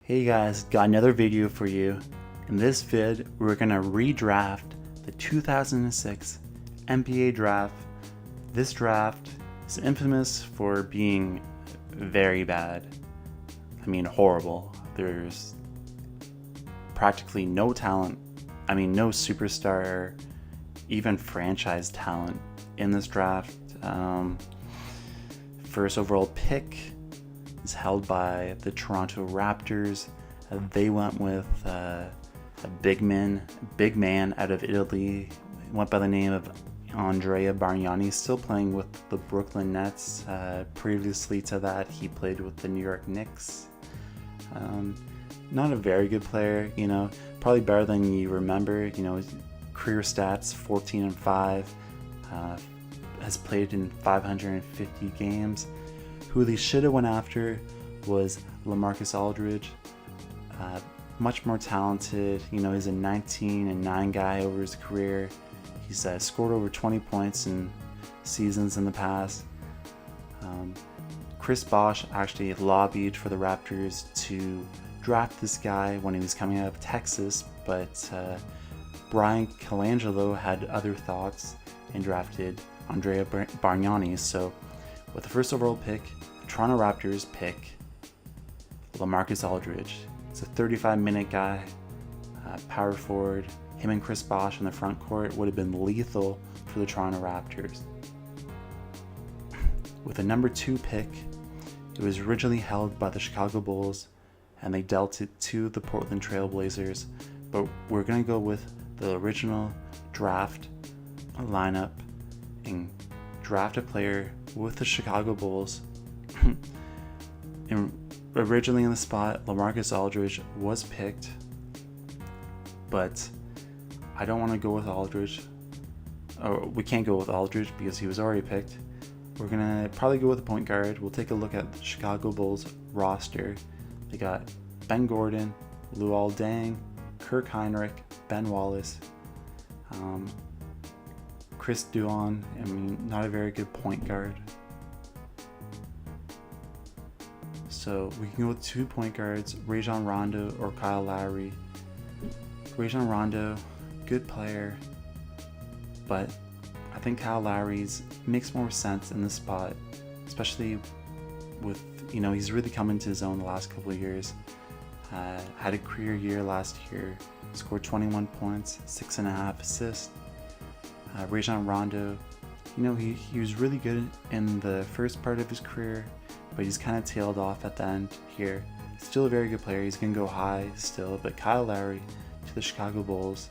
Hey guys, got another video for you. In this vid, we're gonna redraft the 2006 NBA draft. This draft is infamous for being very bad. I mean, horrible. There's practically no talent. No superstar, even franchise talent in this draft. First overall pick is held by the Toronto Raptors. They went with a big man out of Italy. He went by the name of Andrea Bargnani, still playing with the Brooklyn Nets. Previously to that, he played with the New York Knicks. Not a very good player, probably better than you remember. Career stats 14-5, has played in 550 games. Who they should have went after was Lamarcus Aldridge. Much more talented. He's a 19-9 guy over his career. He's scored over 20 points in seasons in the past. Chris Bosh actually lobbied for the Raptors to draft this guy when he was coming out of Texas, but Brian Colangelo had other thoughts and drafted Andrea Bargnani. So with the first overall pick, the Toronto Raptors pick Lamarcus Aldridge. He's a 35-minute guy, power forward. Him and Chris Bosh in the front court would have been lethal for the Toronto Raptors. With the number 2 pick, it was originally held by the Chicago Bulls, and they dealt it to the Portland Trail Blazers. But we're going to go with the original draft lineup and draft a player with the Chicago Bulls. And originally in the spot, Lamarcus Aldridge was picked, but I don't want to go with Aldridge. Or we can't go with Aldridge because he was already picked. We're gonna probably go with a point guard. We'll take a look at the Chicago Bulls roster. They got Ben Gordon, Luol Deng, Kirk Hinrich, Ben Wallace, Chris Duhon. Not a very good point guard. So we can go with 2 point guards, Rajon Rondo or Kyle Lowry. Rajon Rondo, good player, but I think Kyle Lowry's makes more sense in this spot, especially with, he's really come into his own the last couple of years. Had a career year last year, scored 21 points, 6.5 assists. Rajon Rondo, he was really good in the first part of his career, but he's kind of tailed off at the end here. Still a very good player. He's going to go high still, but Kyle Lowry to the Chicago Bulls,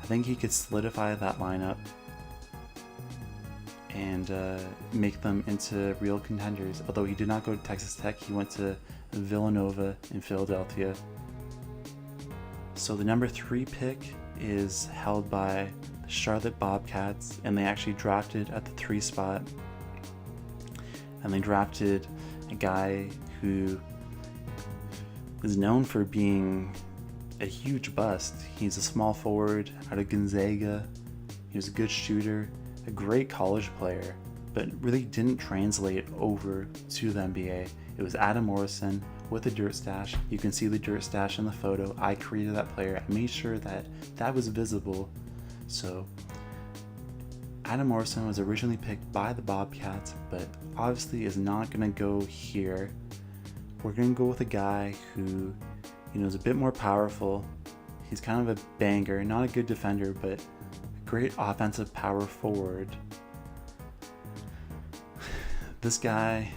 I think he could solidify that lineup and make them into real contenders. Although he did not go to Texas Tech, he went to Villanova in Philadelphia. So the number 3 pick is held by the Charlotte Bobcats, and they actually drafted at the 3 spot. And they drafted a guy who is known for being a huge bust. He's a small forward out of Gonzaga. He was a good shooter, a great college player, but really didn't translate over to the NBA. It was Adam Morrison with a dirt stash. You can see the dirt stash in the photo. I created that player. I made sure that that was visible. So Adam Morrison was originally picked by the Bobcats, but obviously is not going to go here. We're going to go with a guy who, is a bit more powerful. He's kind of a banger, not a good defender, but a great offensive power forward. This guy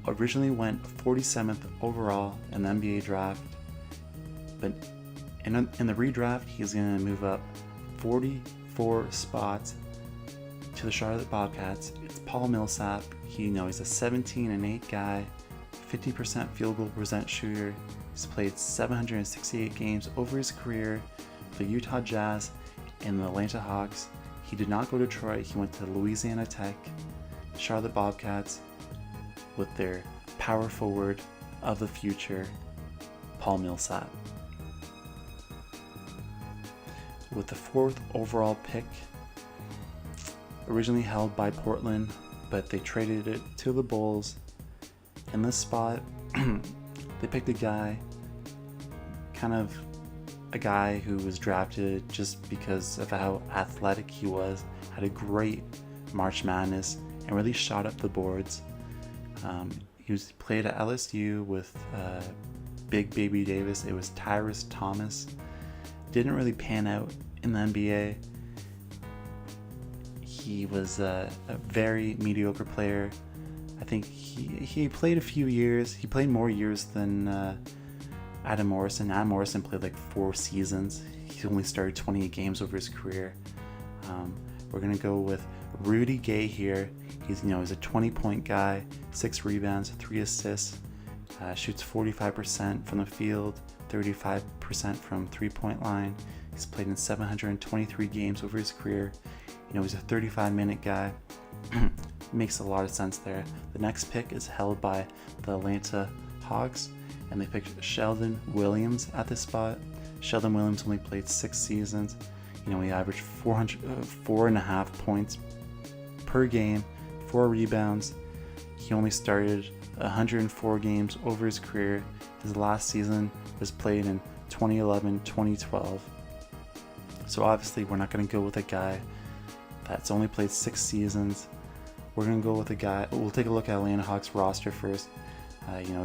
originally went 47th overall in the NBA draft, but in the redraft, he's going to move up 44 spots to the Charlotte Bobcats. It's Paul Millsap. He's a 17-8 guy, 50% field goal percent shooter. He's played 768 games over his career for the Utah Jazz and the Atlanta Hawks. He did not go to Detroit. He went to Louisiana Tech. Charlotte Bobcats with their power forward of the future, Paul Millsap. With the 4th overall pick, originally held by Portland, but they traded it to the Bulls. In this spot, They picked a guy, kind of a guy who was drafted just because of how athletic he was, had a great March Madness, and really shot up the boards. He played at LSU with Big Baby Davis. It was Tyrus Thomas. Didn't really pan out in the NBA. He was a very mediocre player. I think he played a few years. He played more years than Adam Morrison. Adam Morrison played like 4 seasons. He only started 28 games over his career. We're gonna go with Rudy Gay here. He's a 20-point guy, 6 rebounds, 3 assists, shoots 45% from the field, 35% from three-point line. He's played in 723 games over his career. He's a 35-minute guy. Makes a lot of sense there. The next pick is held by the Atlanta Hawks, and they picked Sheldon Williams at this spot. Sheldon Williams only played 6 seasons. He averaged 4.5 points per game, 4 rebounds. He only started 104 games over his career. His last season was played in 2011-2012. So obviously we're not going to go with a guy that's only played 6 seasons. We're going to go with a guy. We'll take a look at Atlanta Hawks roster first.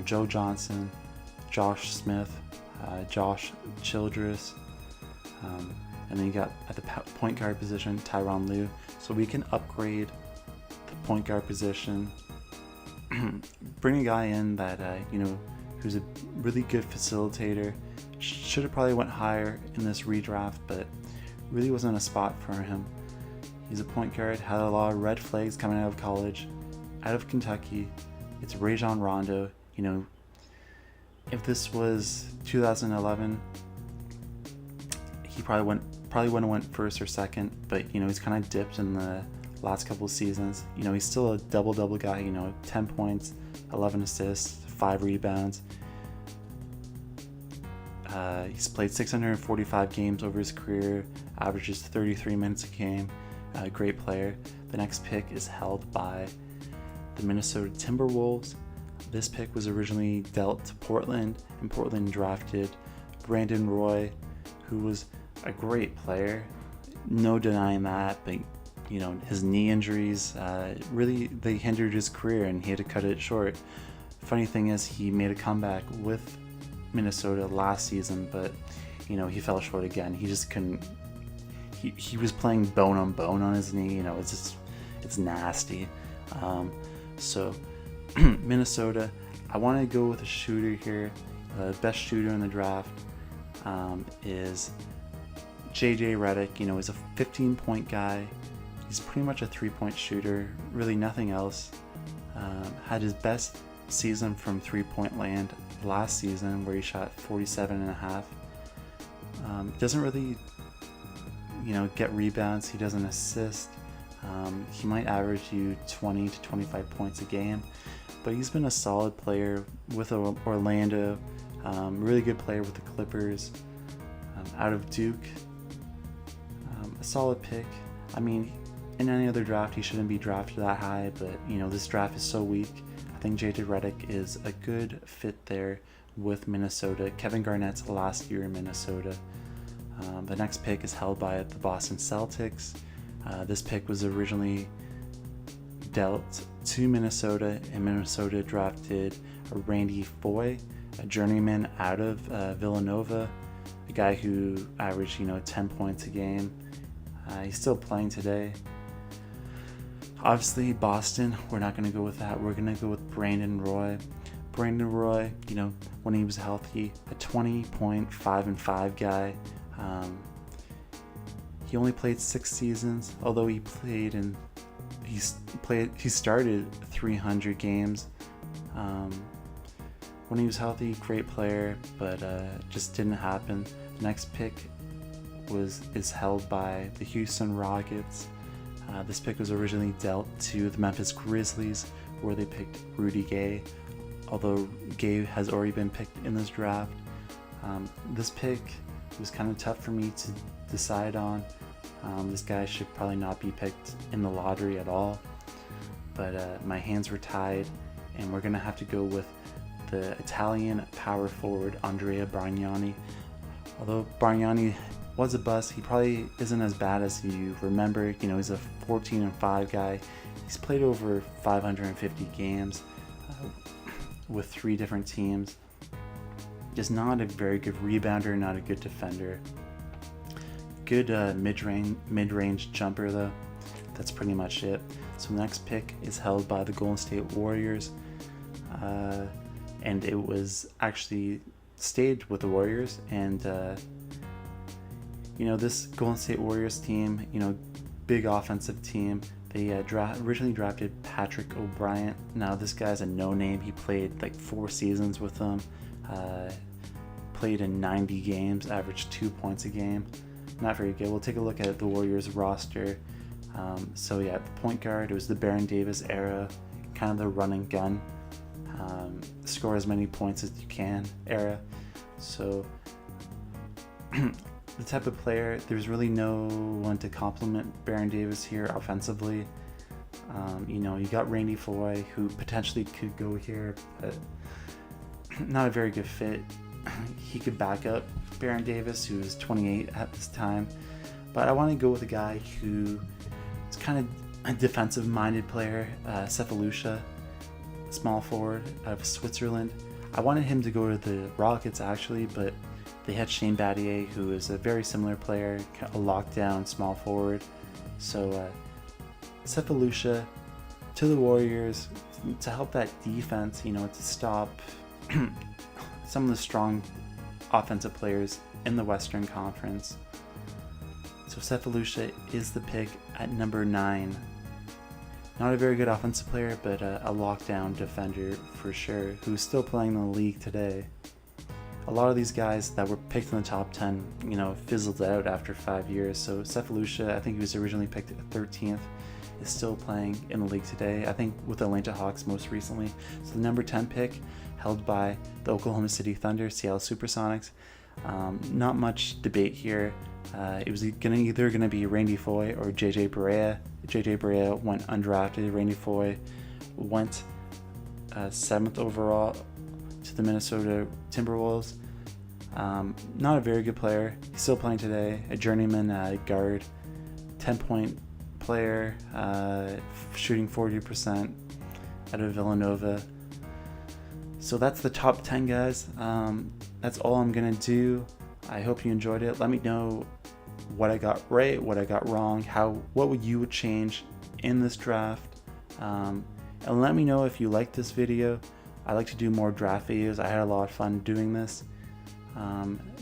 Joe Johnson, Josh Smith, Josh Childress, and then you got at the point guard position Tyronn Lue. So we can upgrade the point guard position, bring a guy in that who's a really good facilitator. Should have probably went higher in this redraft, but really wasn't a spot for him. He's a point guard, had a lot of red flags coming out of college, out of Kentucky. It's Rajon Rondo. If this was 2011, he probably wouldn't have went first or second, but he's kind of dipped in the last couple of seasons. He's still a double-double guy, 10 points, 11 assists, 5 rebounds. He's played 645 games over his career, averages 33 minutes a game. Great player. The next pick is held by the Minnesota Timberwolves. This pick was originally dealt to Portland, and Portland drafted Brandon Roy, who was a great player. No denying that, but his knee injuries really they hindered his career, and he had to cut it short. Funny thing is, he made a comeback with Minnesota last season, but he fell short again. He just couldn't. He was playing bone on bone on his knee. It's nasty. So Minnesota, I want to go with a shooter here. The best shooter in the draft is JJ Redick. He's a 15-point guy. He's pretty much a 3-point shooter. Really nothing else. Had his best season from 3-point land last season, where he shot 47.5. Doesn't really get rebounds. He doesn't assist. He might average you 20 to 25 points a game, but he's been a solid player with Orlando. Really good player with the Clippers. Out of Duke, a solid pick. In any other draft he shouldn't be drafted that high, but this draft is so weak. I think JJ Redick is a good fit there with Minnesota. Kevin Garnett's last year in Minnesota. The next pick is held by the Boston Celtics. This pick was originally dealt to Minnesota, and Minnesota drafted Randy Foye, a journeyman out of Villanova, a guy who averaged 10 points a game. He's still playing today. Obviously, Boston, we're not going to go with that. We're going to go with Brandon Roy. Brandon Roy, when he was healthy, a 20.5-5 guy. He only played 6 seasons, although he started 300 games. When he was healthy, great player, but just didn't happen. The next pick is held by the Houston Rockets. This pick was originally dealt to the Memphis Grizzlies, where they picked Rudy Gay, although Gay has already been picked in this draft. This pick was kind of tough for me to decide on. This guy should probably not be picked in the lottery at all, but my hands were tied, and we're going to have to go with the Italian power forward Andrea Bargnani. Although Bargnani was a bust, he probably isn't as bad as you remember. You know, he's a 14-5 guy. He's played over 550 games with 3 different teams. Just not a very good rebounder, not a good defender. Good mid-range jumper though. That's pretty much it. So the next pick is held by the Golden State Warriors, and it was actually stayed with the Warriors. And you know, this Golden State Warriors team, you know, big offensive team. They originally drafted Patrick O'Brien. Now this guy's a no-name. He played like 4 seasons with them. Played in 90 games, averaged 2 points a game. Not very good. We'll take a look at the Warriors roster. So yeah, the point guard, it was the Baron Davis era, kind of the run and gun, score as many points as you can era. So the type of player, there's really no one to complement Baron Davis here offensively. You know, you got Randy Foye, who potentially could go here, but not a very good fit. He could back up Baron Davis, who is 28 at this time. But I want to go with a guy who is kind of a defensive-minded player, Cephalusha, small forward out of Switzerland. I wanted him to go to the Rockets actually, but they had Shane Battier, who is a very similar player, a lockdown small forward. So Cephalusha to the Warriors to help that defense, you know, to stop some of the strong offensive players in the Western Conference. So Cephalusha is the pick at number 9. Not a very good offensive player, but a lockdown defender for sure, who's still playing in the league today. A lot of these guys that were picked in the top 10, you know, fizzled out after 5 years. So Cephalusha, I think he was originally picked at 13th, is still playing in the league today, I think with the Atlanta Hawks most recently. So the number 10 pick, held by the Oklahoma City Thunder, Seattle Supersonics. Not much debate here. It was either going to be Randy Foye or JJ Barea. JJ Barea went undrafted. Randy Foye went 7th overall to the Minnesota Timberwolves. Not a very good player. He's still playing today. A journeyman guard, 10-point player, shooting 40% out of Villanova. So that's the top 10, guys. That's all I'm gonna do. I hope you enjoyed it. Let me know what I got right, what I got wrong, what would you change in this draft, and let me know if you like this video. I like to do more draft videos. I had a lot of fun doing this.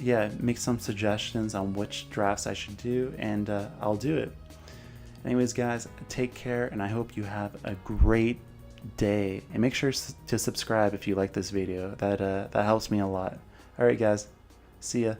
Yeah, make some suggestions on which drafts I should do, and I'll do it. Anyways, guys, take care, and I hope you have a great day, and make sure to subscribe if you like this video. That helps me a lot. All right, guys, see ya.